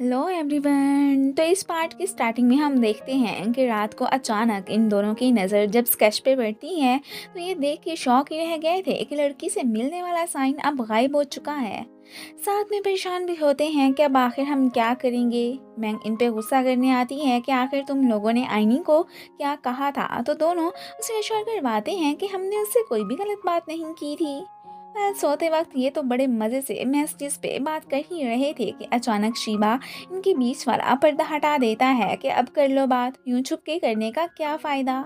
Hello everyone. तो इस part की स्टार्टिंग में हम देखते हैं कि रात को अचानक इन दोनों की नज़र जब स्केच पे पड़ती है तो ये देख के शौक ही रह गए थे कि लड़की से मिलने वाला साइन अब गायब हो चुका है। साथ में परेशान भी होते हैं कि अब आखिर हम क्या करेंगे। मैंग इन पे गुस्सा करने आती है कि आखिर तुम लोगों ने आईनी को क्या कहा था, तो दोनों उसे एश्योर करवाते हैं कि हमने उससे कोई भी गलत बात नहीं की थी। सोते वक्त ये तो बड़े मज़े से मैसेजेस पे बात कर ही रहे थे कि अचानक शिबा इनके बीच वाला पर्दा हटा देता है कि अब कर लो बात, यूं छुप के करने का क्या फ़ायदा।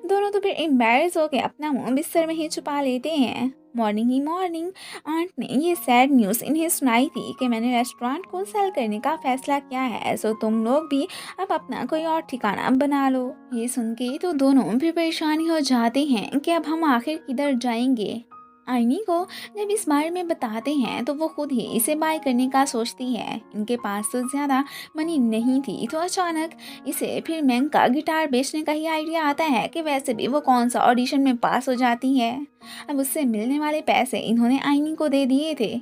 दोनों तो फिर एम्बैरेस होकर अपना मुंह बिस्तर में ही छुपा लेते हैं। मॉर्निंग ही मॉर्निंग आंट ने ये सैड न्यूज़ इन्हें सुनाई थी कि मैंने रेस्टोरेंट को सेल करने का फैसला किया है, सो तुम लोग भी अब अपना कोई और ठिकाना बना लो। ये सुन के तो दोनों भी परेशान ही हो जाते हैं कि अब हम आखिर किधर जाएंगे। आईनी को जब इस बारे में बताते हैं तो वो खुद ही इसे बाय करने का सोचती है। इनके पास तो ज़्यादा मनी नहीं थी, तो अचानक इसे फिर मैंग का गिटार बेचने का ही आइडिया आता है कि वैसे भी वो कौन सा ऑडिशन में पास हो जाती है। अब उससे मिलने वाले पैसे इन्होंने आईनी को दे दिए थे।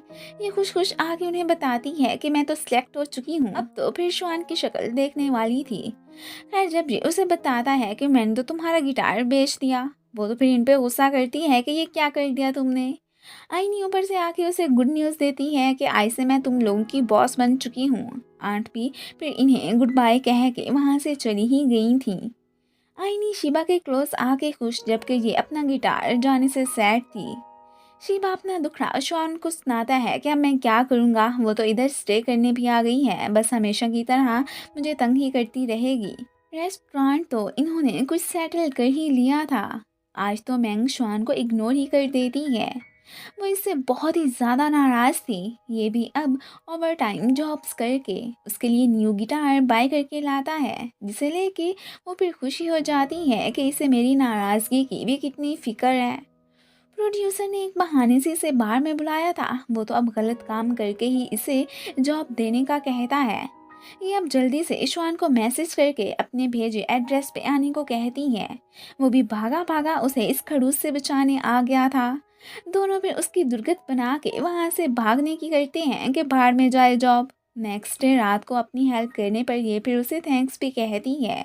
ये खुश खुश आके उन्हें बताती है कि मैं तो सिलेक्ट हो चुकी हूँ, अब तो फिर श्वान की शक्ल देखने वाली थी। खैर, जब ये उसे बताता है कि मैंने तो तुम्हारा गिटार बेच दिया, वो तो फिर इन पे गुस्सा करती है कि ये क्या कर दिया तुमने। आईनी ऊपर से आके उसे गुड न्यूज़ देती है कि आज से मैं तुम लोगों की बॉस बन चुकी हूँ। आंट भी फिर इन्हें गुड बाय कह के वहाँ से चली ही गई थी। आईनी शिबा के क्लोज आके खुश, जबकि ये अपना गिटार जाने से सैड थी। शिबा अपना दुखड़ा श्वान को सुनाता है कि अब मैं क्या करूँगा, वो तो इधर स्टे करने भी आ गई है, बस हमेशा की तरह मुझे तंग ही करती रहेगी। रेस्टोरेंट तो इन्होंने कुछ सेटल कर ही लिया था। आज तो मैंग श्वान को इग्नोर ही कर देती है। वो इससे बहुत ही ज़्यादा नाराज़ थी। ये भी अब ओवर टाइम जॉब्स करके उसके लिए न्यू गिटार बाय करके लाता है, जिसे लेके वो फिर खुशी हो जाती है कि इसे मेरी नाराज़गी की भी कितनी फ़िक्र है। प्रोड्यूसर ने एक बहाने से इसे बार में बुलाया था, वो तो अब गलत काम करके ही इसे जॉब देने का कहता है। ये अब जल्दी से ईशान को मैसेज करके अपने भेजे एड्रेस पे आने को कहती है। वो भी भागा भागा उसे इस खड़ूस से बचाने आ गया था। दोनों फिर उसकी दुर्गत बना के वहाँ से भागने की करते हैं कि बाहर में जाए जॉब। नेक्स्ट डे रात को अपनी हेल्प करने पर ये फिर उसे थैंक्स भी कहती है।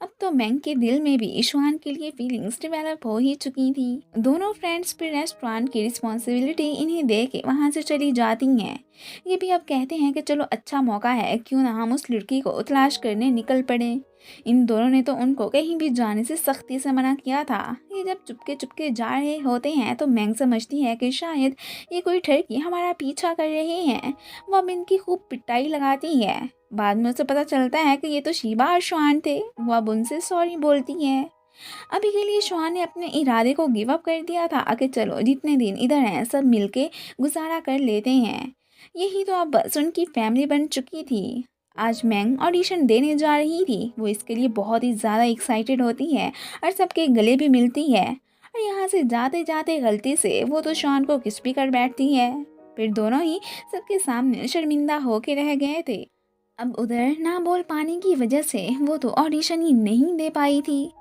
अब तो मैंग के दिल में भी ईशान के लिए फीलिंग्स डेवलप हो ही चुकी थी। दोनों फ्रेंड्स फिर रेस्टोरेंट की रिस्पॉन्सिबिलिटी इन्हें दे के वहाँ से चली जाती हैं। ये भी अब कहते हैं कि चलो अच्छा मौका है, क्यों ना हम उस लड़की को तलाश करने निकल पड़े। इन दोनों ने तो उनको कहीं भी जाने से सख्ती से मना किया था। ये जब चुपके चुपके जा रहे होते हैं तो मैंग समझती है कि शायद ये कोई ठरकी हमारा पीछा कर रहे हैं। वो अब इनकी खूब पिटाई लगाती है। बाद में उसे पता चलता है कि ये तो शिबा और श्वान थे। वो अब उनसे सॉरी बोलती है। अभी के लिए श्वान ने अपने इरादे को गिव अप कर दिया था कि चलो जितने दिन इधर हैं सब मिलके गुजारा कर लेते हैं। यही तो अब बस उनकी फैमिली बन चुकी थी। आज मैंग ऑडिशन देने जा रही थी। वो इसके लिए बहुत ही ज़्यादा एक्साइटेड होती है और सबके गले भी मिलती है। और यहाँ से जाते जाते गलती से वो तो श्वान को किस भी कर बैठती है। फिर दोनों ही सबके सामने शर्मिंदा होके रह गए थे। अब उधर ना बोल पाने की वजह से वो तो ऑडिशन ही नहीं दे पाई थी।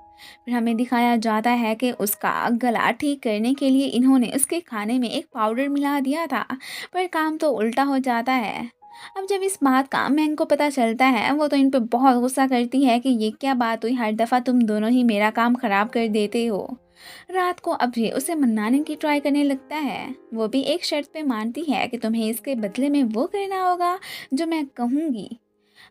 फिर हमें दिखाया जाता है कि उसका गला ठीक करने के लिए इन्होंने उसके खाने में एक पाउडर मिला दिया था, पर काम तो उल्टा हो जाता है। अब जब इस बात का मैंग को पता चलता है, वो तो इन पे बहुत गुस्सा करती है कि ये क्या बात हुई, हर दफ़ा तुम दोनों ही मेरा काम ख़राब कर देते हो। रात को अब ये उसे मनाने की ट्राई करने लगता है। वो भी एक शर्त पे मानती है कि तुम्हें इसके बदले में वो करना होगा जो मैं कहूँगी।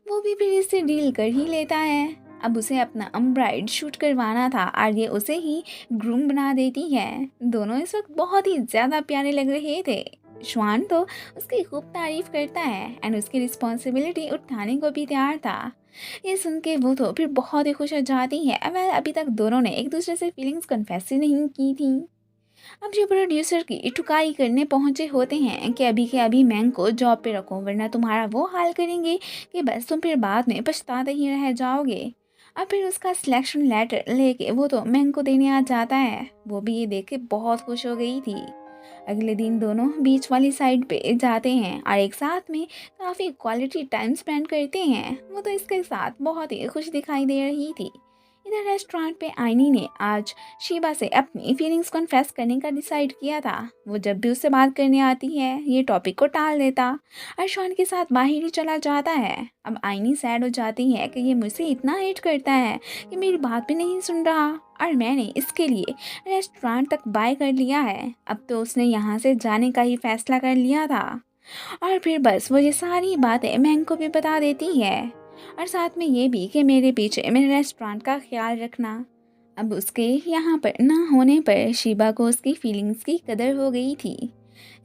वो भी फिर इससे डील कर ही लेता है। अब उसे अपना अम्ब्राइड शूट करवाना था और ये उसे ही ग्रूम बना देती है। दोनों इस वक्त बहुत ही ज़्यादा प्यारे लग रहे थे। श्वान तो उसकी खूब तारीफ करता है एंड उसकी रिस्पॉन्सिबिलिटी उठाने को भी तैयार था। ये सुन के वो तो फिर बहुत ही खुश हो जाती है। वह अभी तक दोनों ने एक दूसरे से फीलिंग्स कन्फेस ही नहीं की थी। अब जो प्रोड्यूसर की ठुकाई करने पहुंचे होते हैं कि अभी के अभी मैंग को जॉब पे रखो, वरना तुम्हारा वो हाल करेंगे कि बस तुम फिर बाद में पछताते ही रह जाओगे। अब फिर उसका सिलेक्शन लेटर लेके वो तो मैंग को देने आ जाता है। वो भी ये देख के बहुत खुश हो गई थी। अगले दिन दोनों बीच वाली साइड पे जाते हैं और एक साथ में काफ़ी क्वालिटी टाइम स्पेंड करते हैं। वो तो इसके साथ बहुत ही खुश दिखाई दे रही थी। इधर रेस्टोरेंट पे आइनी ने आज शीबा से अपनी फीलिंग्स कन्फेस करने का डिसाइड किया था। वो जब भी उससे बात करने आती है ये टॉपिक को टाल देता और शॉन के साथ बाहर ही चला जाता है। अब आइनी सैड हो जाती है कि ये मुझसे इतना हेट करता है कि मेरी बात भी नहीं सुन रहा और मैंने इसके लिए रेस्टोरेंट तक बाय कर लिया है। अब तो उसने यहाँ से जाने का ही फैसला कर लिया था और फिर बस वो ये सारी बातें महंग को भी बता देती है और साथ में ये भी कि मेरे पीछे मेरे रेस्टोरेंट का ख्याल रखना। अब उसके यहाँ पर ना होने पर शीबा को उसकी फीलिंग्स की कदर हो गई थी।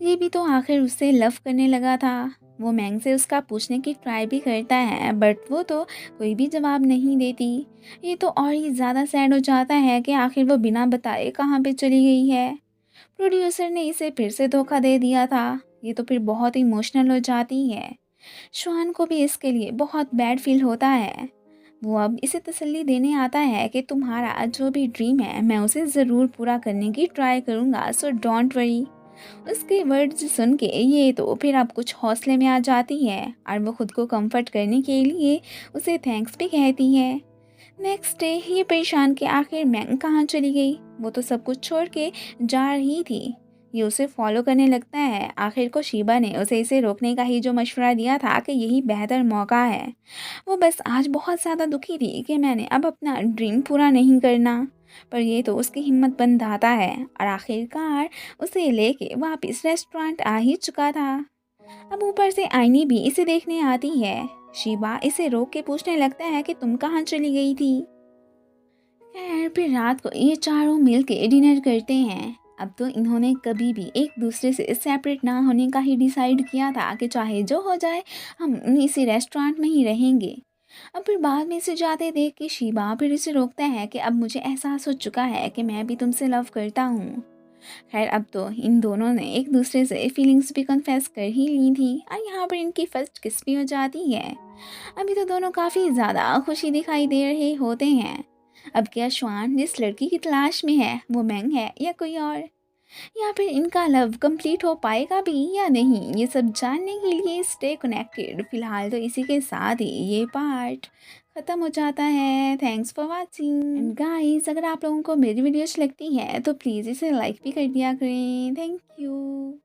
ये भी तो आखिर उससे लव करने लगा था। वो मैंग से उसका पूछने की ट्राई भी करता है बट वो तो कोई भी जवाब नहीं देती। ये तो और ही ज़्यादा सैड हो जाता है कि आखिर वो बिना बताए कहाँ पे चली गई है। प्रोड्यूसर ने इसे फिर से धोखा दे दिया था। ये तो फिर बहुत इमोशनल हो जाती है। श्वान को भी इसके लिए बहुत बैड फील होता है। वो अब इसे तसल्ली देने आता है कि तुम्हारा जो भी ड्रीम है मैं उसे ज़रूर पूरा करने की ट्राई करूँगा, सो डोंट वरी। उसके वर्ड्स सुन के ये तो फिर अब कुछ हौसले में आ जाती है और वो खुद को कंफर्ट करने के लिए उसे थैंक्स भी कहती है। नेक्स्ट डे ये परेशान कि आखिर मैंग कहाँ चली गई। वो तो सब कुछ छोड़ के जा रही थी। ये उसे फॉलो करने लगता है। आखिर को शीबा ने उसे इसे रोकने का ही जो मशवरा दिया था कि यही बेहतर मौका है। वो बस आज बहुत ज़्यादा दुखी थी कि मैंने अब अपना ड्रीम पूरा नहीं करना। पर ये तो उसकी हिम्मत बंधाता है और आखिरकार उसे लेके वापस रेस्टोरेंट आ ही चुका था। अब ऊपर से आईनी भी इसे देखने आती है। शीबा इसे रोक के पूछने लगता है कि तुम कहाँ चली गई थी। खैर फिर रात को ये चारों मिल के डिनर करते हैं। अब तो इन्होंने कभी भी एक दूसरे से सेपरेट ना होने का ही डिसाइड किया था कि चाहे जो हो जाए हम इसी रेस्टोरेंट में ही रहेंगे। अब फिर बाद में इसे जाते देख के शीबा फिर इसे रोकता है कि अब मुझे एहसास हो चुका है कि मैं भी तुमसे लव करता हूँ। खैर अब तो इन दोनों ने एक दूसरे से फीलिंग्स भी कन्फेस कर ही ली थी और यहाँ पर इनकी फर्स्ट किस भी हो जाती है। अभी तो दोनों काफ़ी ज़्यादा खुशी दिखाई दे रहे होते हैं। अब क्या श्वान जिस लड़की की तलाश में है वो मैंग है या कोई और, या फिर इनका लव कंप्लीट हो पाएगा भी या नहीं, ये सब जानने के लिए स्टे कनेक्टेड। फिलहाल तो इसी के साथ ही ये पार्ट ख़त्म हो जाता है। Thanks for watching and guys, अगर आप लोगों को मेरी वीडियोज लगती है तो प्लीज़ इसे लाइक भी कर दिया करें। Thank you.